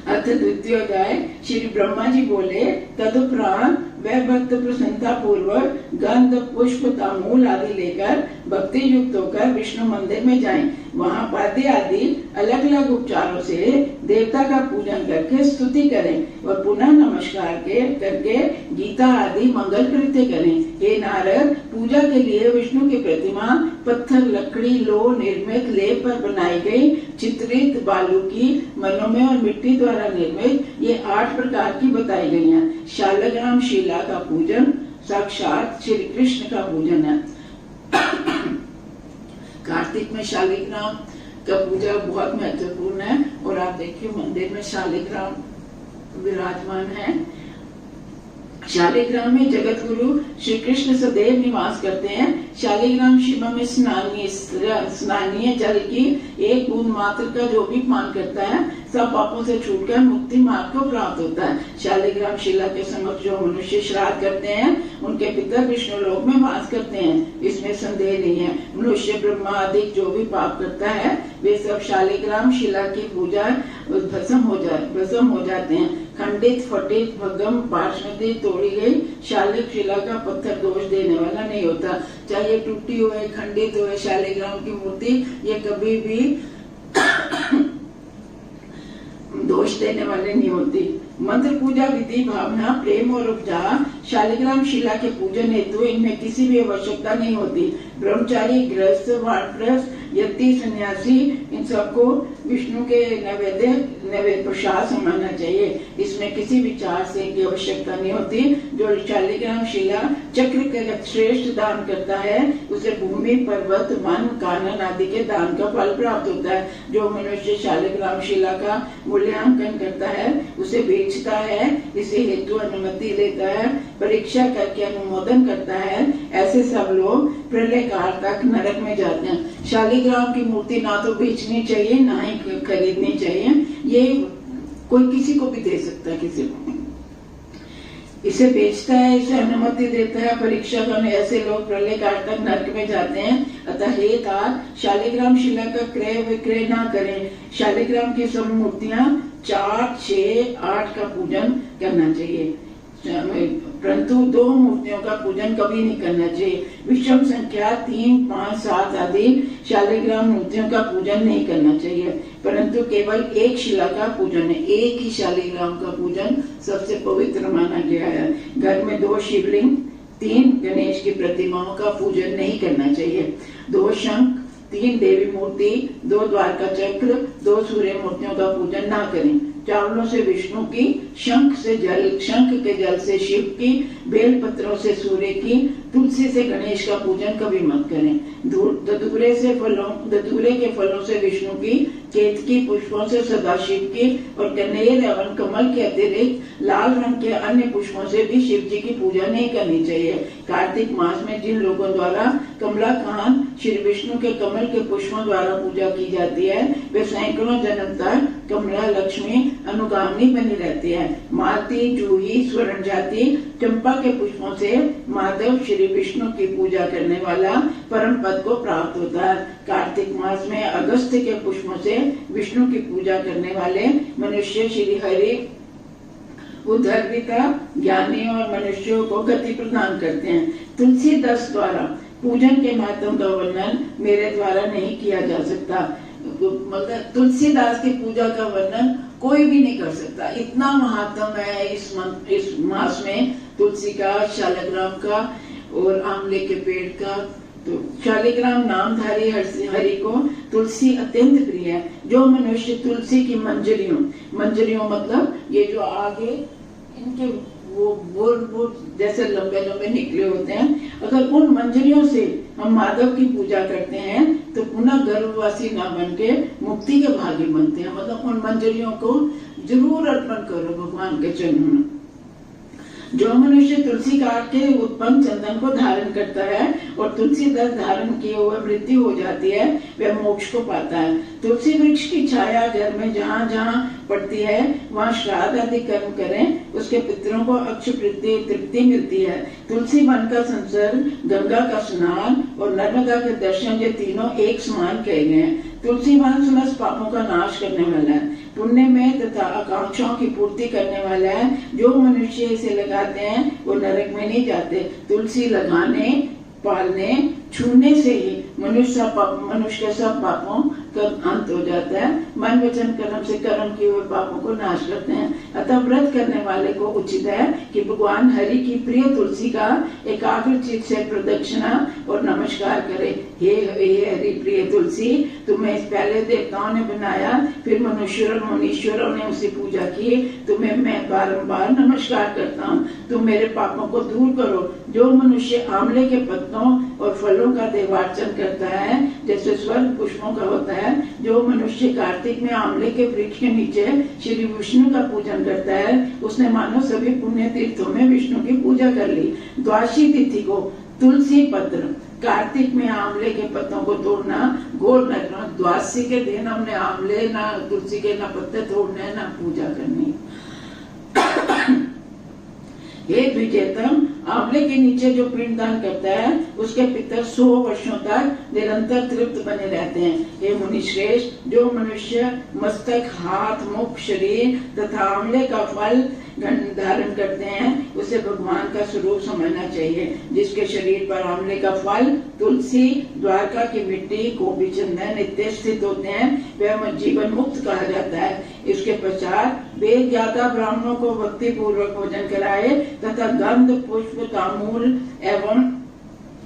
अथ द्वितीय अध्याय। श्री ब्रह्मा जी बोले, तदुपरांत वह भक्त प्रसन्नता पूर्वक गंध पुष्प तामूल आदि लेकर भक्ति युक्त होकर विष्णु मंदिर में जाएं। वहाँ पाद्य आदि अलग अलग उपचारों से देवता का पूजन करके स्तुति करें और पुनः नमस्कार करके गीता आदि मंगल कृत्य करें। हे नारद, पूजा के लिए विष्णु की प्रतिमा पत्थर, लकड़ी, लोह निर्मित लेप पर बनाई गई चित्रित बालू की, मनोमय और मिट्टी द्वारा निर्मित ये 8 प्रकार की बताई गई हैं। शालग्राम शिला का पूजन साक्षात श्री कृष्ण का पूजन है। कार्तिक में शालिग्राम का पूजा बहुत महत्वपूर्ण है और आप देखिए मंदिर में शालिग्राम विराजमान है। शालिग्राम में जगत गुरु श्री कृष्ण सदैव निवास करते हैं। शालिग्राम शिवा में स्नानीय जल की एक बूंद मात्र का जो भी पान करता है सब पापों से छूटकर मुक्ति मार्ग को प्राप्त होता है। शालिग्राम शिला के समक्ष जो मनुष्य श्राद्ध करते हैं उनके पितर विष्णु लोक में वास करते हैं, इसमें संदेह नहीं है। मनुष्य ब्रह्मा आदि जो भी पाप करता है वे सब शालिग्राम शिला की पूजा भस्म हो जाते हैं। खंडित, फटित, भगम, पार्श्वती, तोड़ी गई शालिग शिला का पत्थर दोष देने वाला नहीं होता। चाहे टूटी हुए, खंडित हुए शालिग्राम की मूर्ति ये कभी भी दोष देने वाले नहीं होती। मंत्र पूजा विधि, भावना, प्रेम और उपचार शालिग्राम शिला के पूजन हेतु इनमें किसी भी आवश्यकता नहीं होती। ब्रह्मचारी, गृहस्थ, वानप्रस्थ, यति, सन्यासी इन सबको विष्णु के नैवेद्य प्रसाद समझना चाहिए। इसमें किसी विचार से की आवश्यकता नहीं होती। जो शालिग्राम शिला चक्र का श्रेष्ठ दान करता है उसे भूमि, पर्वत, वन, कानन आदि के दान का फल प्राप्त होता है। जो मनुष्य शालिग्राम शिला का मूल्यांकन करता है उसे बेचता है, इसे हेतु अनुमति लेता है, परीक्षा करके अनुमोदन करता है, ऐसे सब लोग प्रलय काल तक नरक में जाते हैं। शालिग्राम की मूर्ति ना तो बेचनी चाहिए ना ही खरीदनी चाहिए। ये कोई किसी को भी दे सकता है, किसी को इसे बेचता है, इसे अनुमति देता है, परीक्षा करने, ऐसे लोग प्रलय काल तक नरक में जाते हैं। अतः हे तात, शालिग्राम शिला का क्रय विक्रय ना करें। शालिग्राम की सब मूर्तियां 4, 6, 8 का पूजन करना चाहिए, परंतु 2 मूर्तियों का पूजन कभी नहीं करना चाहिए। विषम संख्या 3, 5, 7 आदि शालिग्राम मूर्तियों का पूजन नहीं करना चाहिए, परंतु केवल एक शिला का पूजन है। एक ही शालिग्राम का पूजन सबसे पवित्र माना गया है। घर में 2 शिवलिंग, 3 गणेश की प्रतिमाओं का पूजन नहीं करना चाहिए। 2 शंख, 3 देवी मूर्ति, 2 द्वारका चक्र, 2 सूर्य मूर्तियों का पूजन ना करें। चावलों से विष्णु की, शंख के जल से शिव की, बेल पत्रों से सूर्य की, तुलसी से गणेश का पूजन कभी मत करें। धतूरे के फलों से विष्णु की, केतकी पुष्पों से सदाशिव की और कनेर एवं कमल के अतिरिक्त लाल रंग के अन्य पुष्पों से भी शिव जी की पूजा नहीं करनी चाहिए। कार्तिक मास में जिन लोगों द्वारा कमलाकांत श्री विष्णु के कमल के पुष्पों द्वारा पूजा की जाती है वे सैकड़ों जन्म तक कमला लक्ष्मी अनुगामिनी बनी रहती है। मालती, जूही, स्वर्ण जाति, चंपा के पुष्पों से माधव श्री विष्णु की पूजा करने वाला परम पद को प्राप्त होता है। कार्तिक मास में अगस्त्य के पुष्पों से विष्णु की पूजा करने वाले मनुष्य श्री हरि उद्धर्विता ज्ञानी और मनुष्यों को गति प्रदान करते हैं। तुलसी दास द्वारा पूजन के महत्व का वर्णन मेरे द्वारा नहीं किया जा सकता। मतलब तुलसीदास की पूजा का वर्णन कोई भी नहीं कर सकता। इतना महात्म है इस मास में तुलसी का, शालिग्राम का और आंवले के पेड़ का। तो शालिग्राम नामधारी हरि को तुलसी अत्यंत प्रिय है। जो मनुष्य तुलसी की मंजरियों मतलब ये जो आगे इनके वो जैसे लंबे लंबे निकले होते हैं, अगर उन मंजरियों से हम माधव की पूजा करते हैं तो पुनः गर्भवासी न बन के मुक्ति के भागी बनते हैं। मतलब उन मंजरियों को जरूर अर्पण करो भगवान के चरणों में। जो मनुष्य तुलसी काट के उत्पन्न चंदन को धारण करता है और तुलसी दल धारण किए हुए मृत्यु हो जाती है वह मोक्ष को पाता है। तुलसी वृक्ष की छाया घर में जहाँ जहाँ पड़ती है वहाँ श्राद्ध आदि कर्म करें, उसके पितरों को अक्ष तृप्ति मिलती है। तुलसी वन का संसर्ग, गंगा का स्नान और नर्मदा के दर्शन ये तीनों एक समान कहे गए हैं। तुलसी वन समस्त पापों का नाश करने वाला है। पुण्य में तथा आकांक्षाओं की पूर्ति करने वाला है। जो मनुष्य इसे लगाते हैं वो नरक में नहीं जाते। तुलसी लगाने, पालने, छूने से ही मनुष्य के सब पापों का अंत हो जाता है। मन वचन कर्म से कर्म किए हुए पापों को नाश करते हैं। अतः व्रत करने वाले को उचित है कि भगवान हरि की प्रिय तुलसी का एकाग्र चित्त से प्रदक्षिणा और नमस्कार करे। हे हरि प्रिय तुलसी, तुम्हें इस पहले देवताओं ने बनाया, फिर मनुष्यों और मुनीश्वरों ने उसकी पूजा की। तुम्हें मैं बारंबार नमस्कार करता हूँ। तुम मेरे पापों को दूर करो। जो मनुष्य आंवले के पत्तों और फलों का देवार्चन करता है जैसे स्वर्ग पुष्पों का होता है, जो मनुष्य कार्तिक में आंवले के वृक्ष के नीचे श्री विष्णु का पूजन करता है, उसने मानो सभी पुण्य तीर्थों में विष्णु की पूजा कर ली। द्वादशी तिथि को तुलसी पत्र, कार्तिक में आंवले के पत्तों को तोड़ना घोर न करना। द्वादशी के दिन हमने आंवले ना तुलसी के ना पत्ते तोड़ने ना पूजा करनी। हे द्विजेतम, आंवले के नीचे जो पिंडदान करता है उसके पितर 100 वर्षों तक निरंतर तृप्त बने रहते हैं। हे मुनि श्रेष्ठ, जो मनुष्य मस्तक, हाथ, मुख, शरीर तथा आंवले का फल धारण करते हैं उसे भगवान का स्वरूप समझना चाहिए। जिसके शरीर पर आंवले का फल, तुलसी, द्वारका की मिट्टी, गोपी चंदन नित्य स्थित होते हैं, वह जीवन मुक्त कहा जाता है। इसके पश्चात वेद ज्ञाता ब्राह्मणों को भक्ति पूर्वक भोजन कराए तथा गंध, पुष्प, तांबूल एवं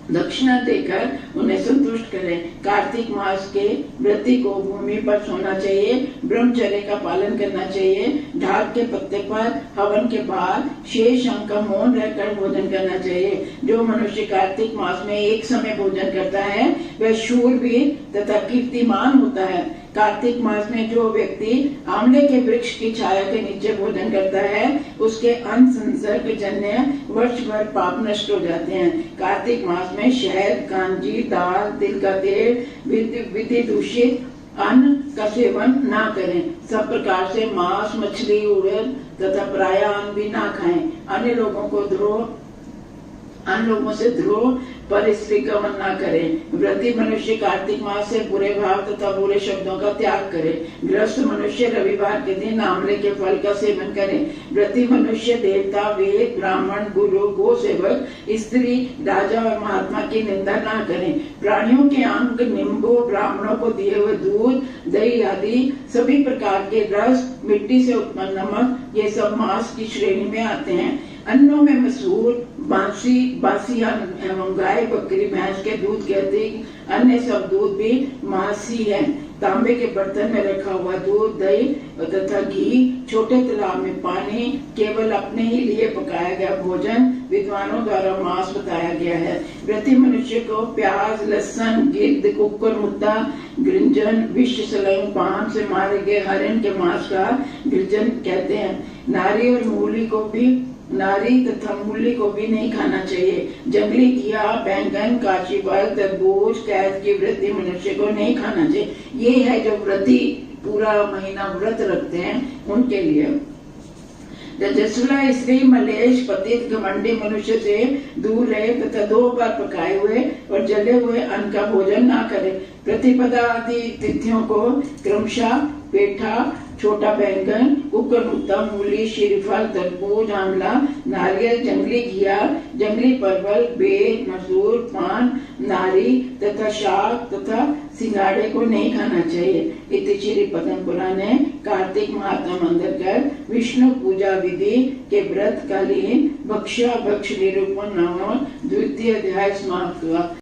दक्षिणा देकर उन्हें संतुष्ट करें। कार्तिक मास के व्रती को भूमि पर सोना चाहिए, ब्रह्मचर्य का पालन करना चाहिए। ढाक के पत्ते पर हवन के बाद शेष अंग का मौन रहकर भोजन करना चाहिए। जो मनुष्य कार्तिक मास में एक समय भोजन करता है वह शूरवीर तथा कीर्तिमान होता है। कार्तिक मास में जो व्यक्ति आंवले के वृक्ष की छाया के नीचे भोजन करता है उसके अन्न संसर्ग जन्य वर्ष भर पाप नष्ट हो जाते हैं। कार्तिक मास में शहद, कांजी, दाल, तिल का तेल, विधि दूषित अन्न का सेवन ना करें। सब प्रकार से मांस, मछली, उड़द तथा पराया अन्न भी ना खाएं। अन्य लोगों से द्रोह पर स्त्री गमन न करें। व्रती मनुष्य कार्तिक मास से बुरे भाव तथा बुरे शब्दों का त्याग करे। गृहस्थ मनुष्य रविवार के दिन आंवले के फल का सेवन करे। व्रती मनुष्य देवता, वेद, ब्राह्मण, गुरु, गो सेवक, स्त्री, राजा और महात्मा की निंदा न करें। प्राणियों के अंग, नींबू, ब्राह्मणों को दिए हुए दूध, दही आदि सभी प्रकार के रस, मिट्टी से उत्पन्न नमक, ये सब मांस की श्रेणी में आते हैं। अन्नों में मसूर, बासी एवं गाय, बकरी, भैंस के दूध के अतिरिक्त अन्य सब दूध भी मांसी है। तांबे के बर्तन में रखा हुआ दूध, दही तथा घी, छोटे तालाब में पानी, केवल अपने ही लिए पकाया गया भोजन विद्वानों द्वारा मांस बताया गया है। व्रती मनुष्य को प्याज, लहसुन, गिद्ध, कुक्कुर, मुद्दा, गृंजन, विष, सलंग, पान से मारे गए हरिण के मांस का गृंजन कहते हैं। नारी तथा मूली को भी नहीं खाना चाहिए। जंगली घिया, बैंगन, काची फल, तरबूज, कैद की वृत्ति मनुष्य को नहीं खाना चाहिए। ये है जो व्रती पूरा महीना व्रत रखते हैं उनके लिए। रजस्वला स्त्री, मलेश, पतित, घमंडी मनुष्य से दूर रहे तथा 2 बार पकाए हुए और जले हुए अन्न का भोजन ना करे। प्रतिपदा आदि तिथियों को क्रमशः पेठा, छोटा बैंगन, कुकर, मुद्दा, मूली, श्रीफल, तरबूज, आंवला, नारियल, जंगली घिया, जंगली परवल, बेर, मसूर, पान, नारी तथा शाक तथा सिंगाड़े को नहीं खाना चाहिए। इति श्री पद्म पुराणे कार्तिक महात्म अंतर्गत विष्णु पूजा विधि के व्रत कालीन भक्ष्य भक्ष निरूपण नामक 2य अध्याय समाप्त हुआ।